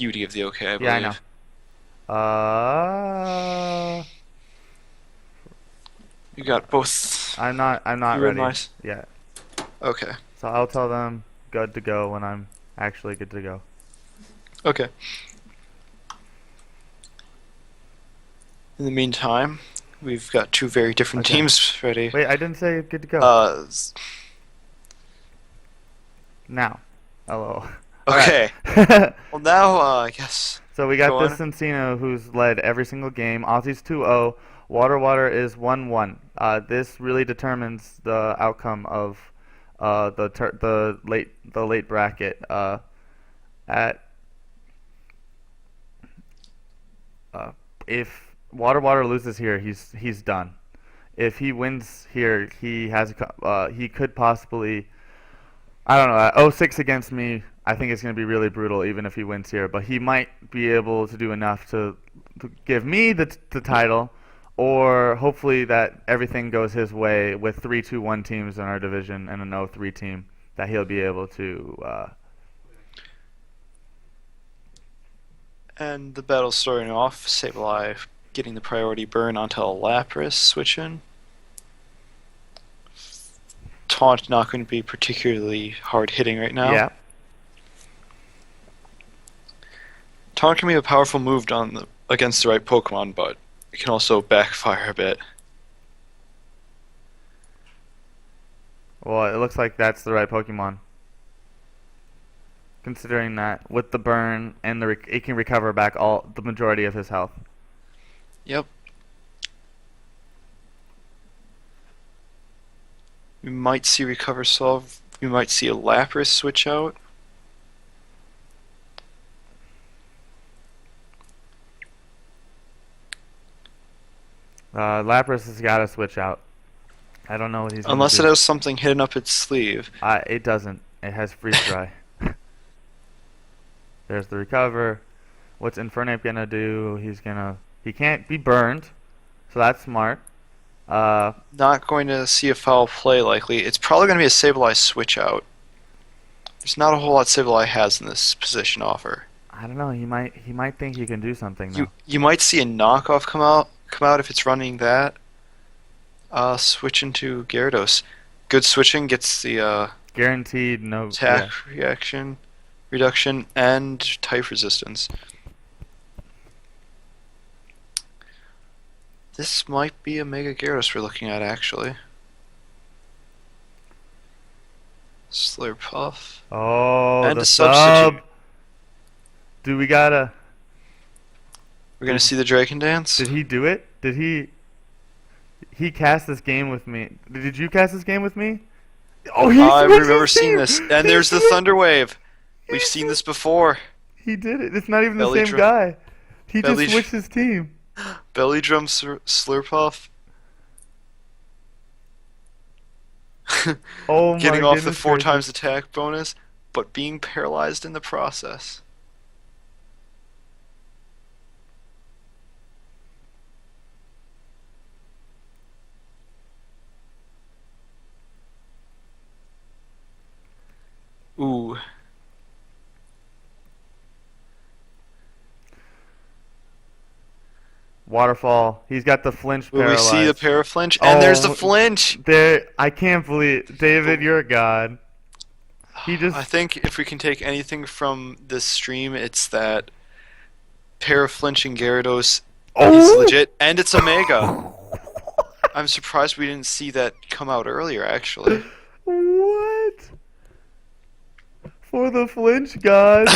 You give the okay, I Yeah, I believe. know. You got both I'm not you and ready my... yet. Okay. So I'll tell them good to go when I'm actually good to go. Okay. In the meantime, we've got two very different Okay. teams ready. Wait, I didn't say good to go. Uh, Now. Hello. All right. okay. Well, now, I guess... So we got Go this on. Encino who's led every single game. Aussie's 2-0. Waterwater is 1-1. This really determines the outcome of the late bracket. At uh, if Waterwater loses here, he's done. If he wins here, he could possibly, I don't know, 0-6 against me. I think it's going to be really brutal even if he wins here, but he might be able to do enough to give me the title, or hopefully that everything goes his way with 3-2-1 teams in our division and an 0-3 team, that he'll be able to. And the battle's starting off. Sableye getting the priority burn onto Lapras switching. Taunt not going to be particularly hard hitting right now. Yeah. Taunt can be a powerful move against the right Pokemon, but it can also backfire a bit. Well, it looks like that's the right Pokemon. Considering that with the burn and it can recover back the majority of his health. Yep. We might see Recover Solve. We might see a Lapras switch out. Lapras has got to switch out. I don't know what he's gonna Unless it do. has something hidden up its sleeve. It doesn't. It has freeze dry. There's the recover. What's Infernape gonna do? He can't be burned, so that's smart. Uh, Not going to see a foul play likely. It's probably going to be a Sableye switch out. There's not a whole lot Sableye has in this position offer. I don't know. He might think he can do something You though. you might see a knockoff come out if it's running that. Switch into Gyarados. Good switching gets the Guaranteed no. Yeah. attack reaction reduction and type resistance. This might be a Mega Gyarados we're looking at actually. Slurpuff. Oh, And the a substitute. sub. Do we gotta? We're gonna Did see the Dragon Dance. did he do it? Did he? He cast this game with me. Did you cast this game with me? Oh, he I switched remember his seeing team. this. And He there's the switched. Thunder Wave. He We've seen this switched. before. He did it. It's not even the Belly same drum, guy. He just belly, switched his team. belly drum Slurpuff. Oh my Getting off the goodness four gracious. times attack bonus, but being paralyzed in the process. Ooh. Waterfall. He's got the flinch Will we see the paralyzed. paraflinch? And there's the Oh, flinch! there! I can't believe, David, you're a god. He I just. think if we can take anything from this stream, it's that paraflinching Gyarados is Oh! legit, and it's a Mega. I'm surprised we didn't see that come out earlier, actually. What? For the flinch gods.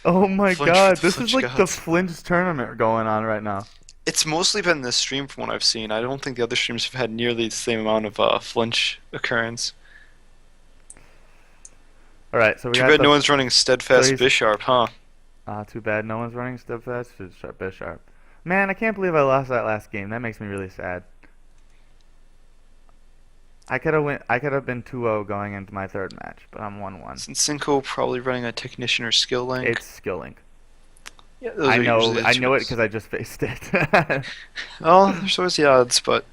Oh my Flinch for god, the this is flinch like the gods. flinch tournament going on right now. It's mostly been this stream from what I've seen. I don't think the other streams have had nearly the same amount of flinch occurrence. Alright, so we Too got bad no the. one's running So Steadfast he's. Bisharp, huh? Too bad no one's running Steadfast Bisharp. Man, I can't believe I lost that last game. That makes me really sad. I could have been 2-0 going into my third match, but I'm 1-1. Since Cinco probably running a Technician or Skill Link. It's skill link. Yeah, those are usually the I know it choices. because I just faced it. Well, there's always the odds, but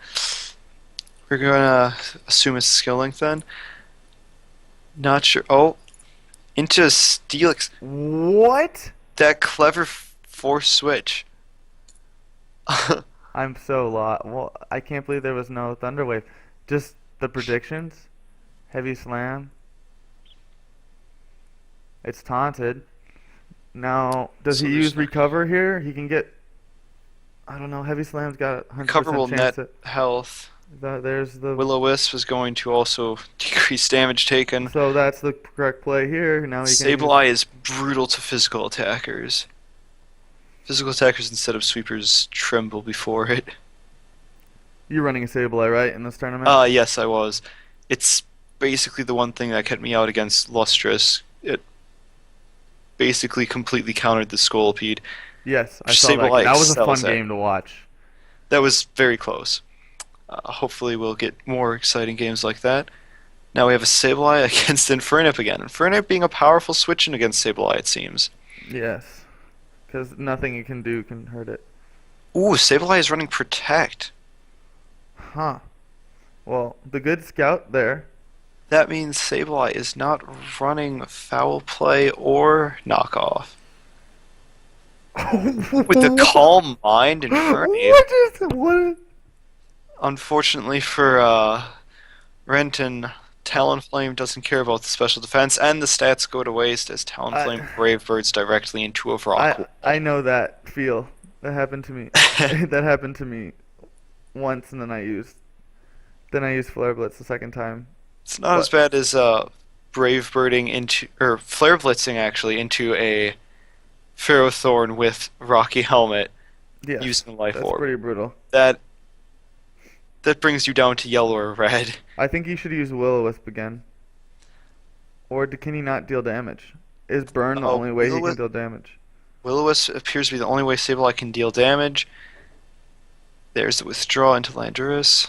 we're gonna assume it's Skill Link then. Not sure. Oh, into Steelix. What? That clever force switch. I'm so lost. Well, I can't believe there was no Thunder Wave. Just the predictions. Heavy Slam. It's taunted. Now, does he So use there's no Recover here? He can get. I don't know. Heavy Slam's got a recoverable 100% chance net that. health. There's the. Will-O-Wisp is going to also decrease damage taken. So that's the correct play here. Now he can use. Sableye is brutal to physical attackers. Physical attackers instead of sweepers tremble before it. You're running a Sableye, right, in this tournament? Yes, I was. It's basically the one thing that kept me out against Lustrous. It basically completely countered the Scolipede. Yes, I saw that. Sableye That was a fun excels at. game to watch. That was very close. Hopefully we'll get more exciting games like that. Now we have a Sableye against Infernape again. Infernape being a powerful switch in against Sableye, it seems. Yes, because nothing you can do can hurt it. Ooh, Sableye is running Protect. Huh. Well, the good scout there. That means Sableye is not running Foul Play or Knockoff. With the Calm Mind, Infernape. What? Unfortunately for Renton, Talonflame doesn't care about the special defense, and the stats go to waste as Talonflame Brave Birds directly into a rock wall. I know that feel. That happened to me. That happened to me once, and then I used Flare Blitz the second time. It's not as What? bad as Brave Birding into, or Flare Blitzing actually, into a Ferrothorn with Rocky Helmet Yes, using Life that's Orb. pretty brutal. That that brings you down to yellow or red. I think you should use Will-O-Wisp again. Or can he not deal damage? Is Burn the only way he can deal damage? Will-O-Wisp appears to be the only way Sableye can deal damage. There's the withdraw into Landorus.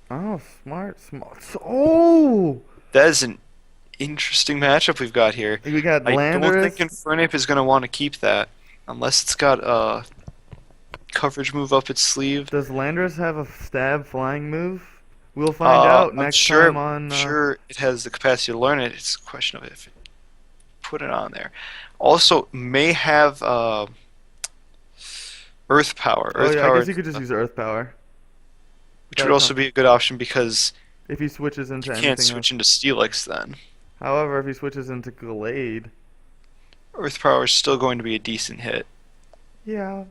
Oh, smart. Oh! That is an interesting matchup we've got here. We got I don't think Landorus. Infernape is going to want to keep that. Unless it's got a coverage move up its sleeve. Does Landorus have a stab flying move? We'll find out I'm next sure, time on. sure it has the capacity to learn it. It's a question of if it put it on there. Also, may have Earth Power. Oh Earth yeah, I Power guess you could just use Earth Power. which would also be a good option because If he switches into you anything can't else. switch into Steelix then. However, if he switches into Glade, Earth Power is still going to be a decent hit. yeah,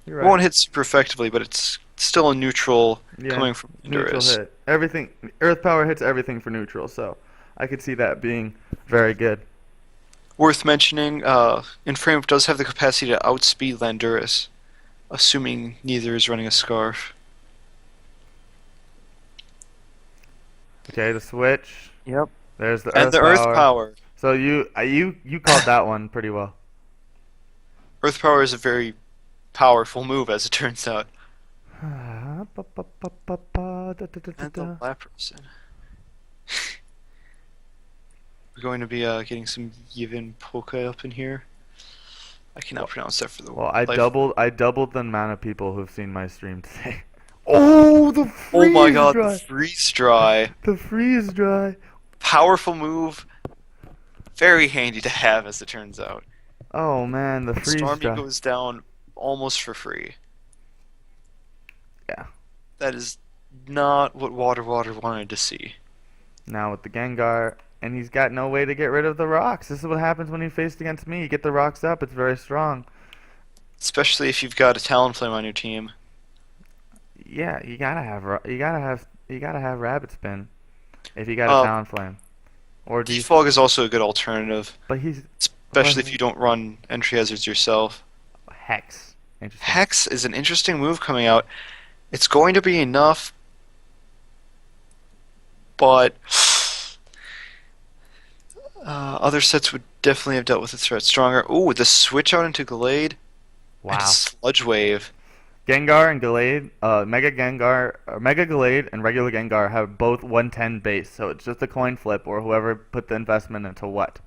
you're It won't right. hit super effectively, but it's still a neutral Yeah, coming from neutral Endurus. hit. Everything. Earth Power hits everything for neutral, so I could see that being very good. Worth mentioning, Inframe does have the capacity to outspeed Landurus, assuming neither is running a Scarf. Okay, the switch. Yep. There's the And Earth the Earth Power. Power. So you called that one pretty well. Earth Power is a very powerful move, as it turns out. And the Lapras. We're going to be getting some Yivin Poke up in here. I cannot pronounce that for the Well, life. I doubled the amount of people who've seen my stream today. Oh, the Oh my freeze god, dry. the Freeze Dry. The freeze dry. Powerful move. Very handy to have, as it turns out. Oh man, the freeze Stormy dry. goes down almost for free. Yeah. That is not what Waterwater wanted to see. Now with the Gengar, and he's got no way to get rid of the rocks. This is what happens when he faced against me. You get the rocks up, it's very strong. Especially if you've got a Talonflame on your team. Yeah, you gotta have Rabbit Spin if you got a Um, Talonflame. Or do you, Defog is also a good alternative, but he's especially if you don't run entry hazards yourself. Hex. Interesting. Hex is an interesting move coming out. It's going to be enough, but other sets would definitely have dealt with the threat stronger. Ooh, the switch out into Glade and Wow. Sludge Wave. Gengar and Glade, Mega Gengar, or Mega Glade and regular Gengar have both 110 base, so it's just a coin flip, or whoever put the investment into what.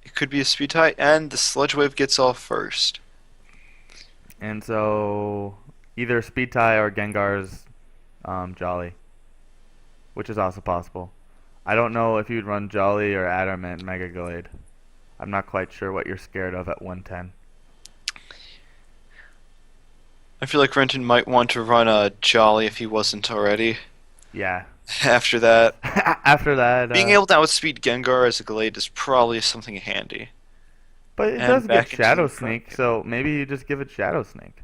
It could be a speed tie, and the Sludge Wave gets off first. And so either Speed Tie or Gengar's Jolly, which is also possible. I don't know if you'd run Jolly or Adamant Mega Glade. I'm not quite sure what you're scared of at 110. I feel like Renton might want to run a Jolly if he wasn't already. Yeah. After that, After that, being able to outspeed Gengar as a Glade is probably something handy. but it And does get back into the Shadow front. Sneak, so maybe you just give it Shadow Sneak.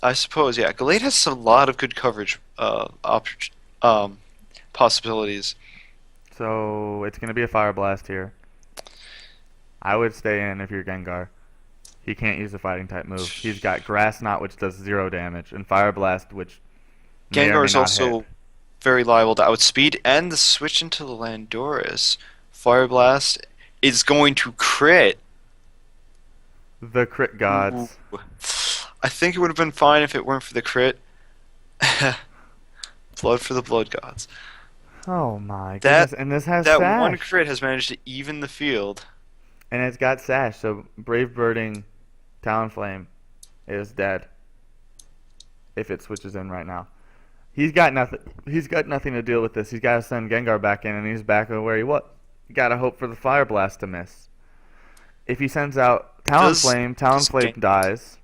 I suppose, yeah. Glade has a lot of good coverage um, possibilities. So it's gonna be a Fire Blast here. I would stay in if you're Gengar. He can't use the Fighting type move. He's got Grass Knot, which does 0 damage, and Fire Blast, which may or Gengar may is not hit. also very liable to outspeed, and the switch into the Landorus. Fire Blast is going to crit. The Crit Ooh. Gods. I think it would have been fine if it weren't for the crit. Blood for the Blood Gods. Oh my That goodness! And this has that one Sash, crit has managed to even the field. and it's got Sash. So Brave Birding Talonflame is dead if it switches in right now. He's got nothing. He's got nothing to deal with this. He's got to send Gengar back in, and he's back where he was. You gotta hope for the Fire Blast to miss. If he sends out Does Talonflame, does Talonflame dies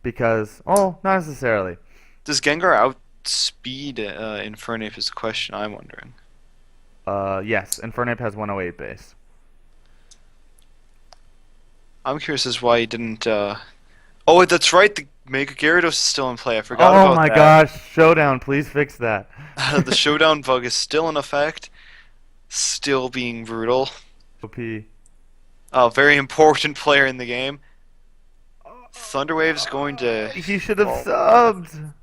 because not necessarily. does Gengar outspeed Infernape is the question I'm wondering. Yes, Infernape has 108 base. I'm curious as why he didn't. Oh, that's right. The Mega Gyarados is still in play. I forgot Oh about my that. gosh, Showdown! Please fix that. The Showdown bug is still in effect, still being brutal. OP. A very important player in the game. Thunderwave is going to He should have fall with. subbed.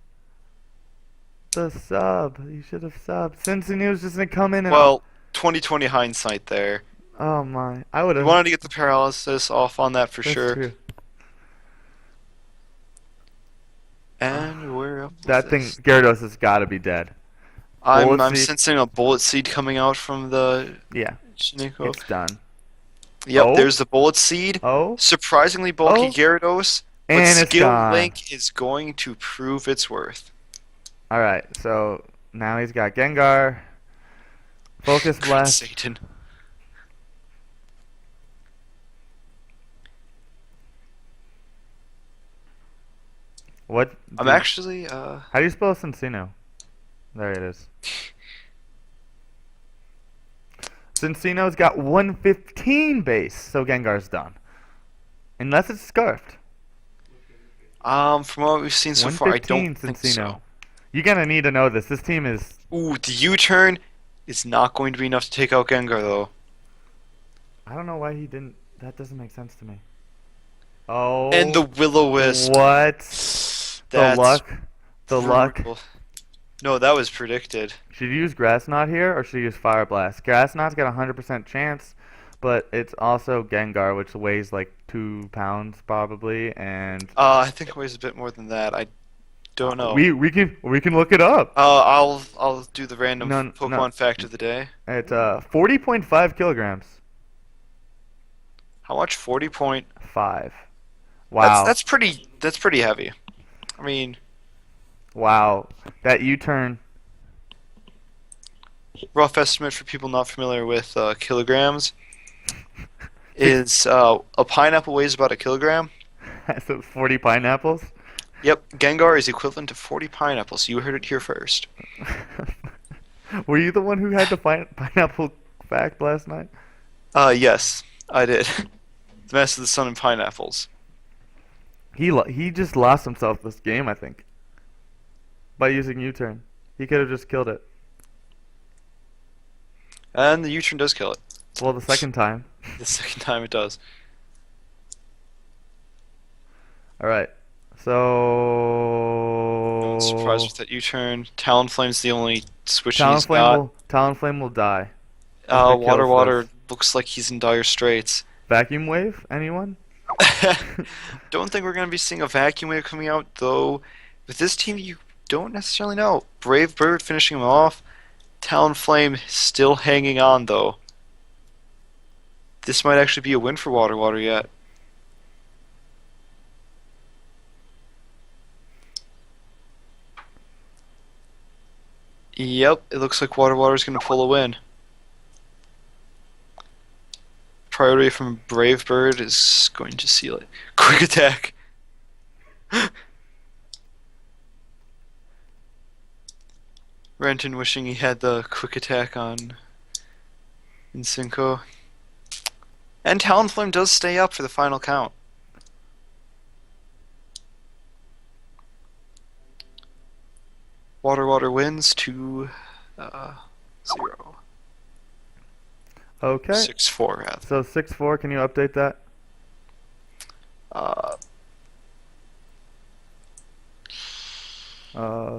The sub. He should have subbed. Since he was just gonna come in and Well, 2020 hindsight there. oh my, I would He have. wanted to get the paralysis off on that for That's sure. true. And we're up with That thing, this. Gyarados has got to be dead. I'm Bullet I'm Seed. sensing a bullet seed coming out from the Yeah, Shineko. it's done. Yep, Oh, there's the bullet seed. oh, Surprisingly bulky oh, Gyarados, but and it's Skill gone. Link is going to prove its worth. All right, so now he's got Gengar, Focus Crit Blast. Satan. What? I'm actually How do you spell Cincino? There it is. Cincino's got 115 base, so Gengar's done. Unless it's Scarfed. from what we've seen so far, I don't 115 think Cincino. so. You're gonna need to know this. This team is. Ooh, the U-turn is not going to be enough to take out Gengar though. I don't know why he didn't. That doesn't make sense to me. And the Oh, Will-O-Wisp. what? The That's luck. The luck. brutal. No, that was predicted. Should you use Grass Knot here, or should you use Fire Blast? Grass Knot's got a 100% chance, but it's also Gengar, which weighs like 2 pounds probably, and I think it weighs a bit more than that. I don't know. we can look it up. I'll do the random No, no, Pokemon fact of the day. it's 40.5 kilograms. How much? 40 point. 5. That's Wow, that's pretty. That's pretty heavy. I mean, wow. That U-turn. rough estimate for people not familiar with kilograms Six. is a pineapple weighs about a kilogram. So 40 pineapples. Yep, Gengar is equivalent to 40 pineapples. You heard it here first. Were you the one who had the pineapple fact last night? Yes, I did. The Master of the Sun and Pineapples. He just lost himself this game, I think, by using U-turn. He could have just killed it. And the U-turn does kill it. Well, the second time. The second time it does. All right. No one's surprised So with that U-turn. Talonflame's the only switching he's got. Talonflame will die if it kills Waterwater this. looks like he's in dire straits. Vacuum wave? Anyone? Don't think we're going to be seeing a vacuum wave coming out, though. With this team, you don't necessarily know. Brave Bird finishing him off. Talonflame still hanging on, though. This might actually be a win for Waterwater yet. Yep, it looks like Waterwater's going to pull a win. priority from Brave Bird is going to seal it. Quick attack. Renton wishing he had the quick attack on Incinco. And Talonflame does stay up for the final count. Waterwater wins 2-0. Okay. 6-4 rather. So 6-4. Can you update that? Uh, Uh,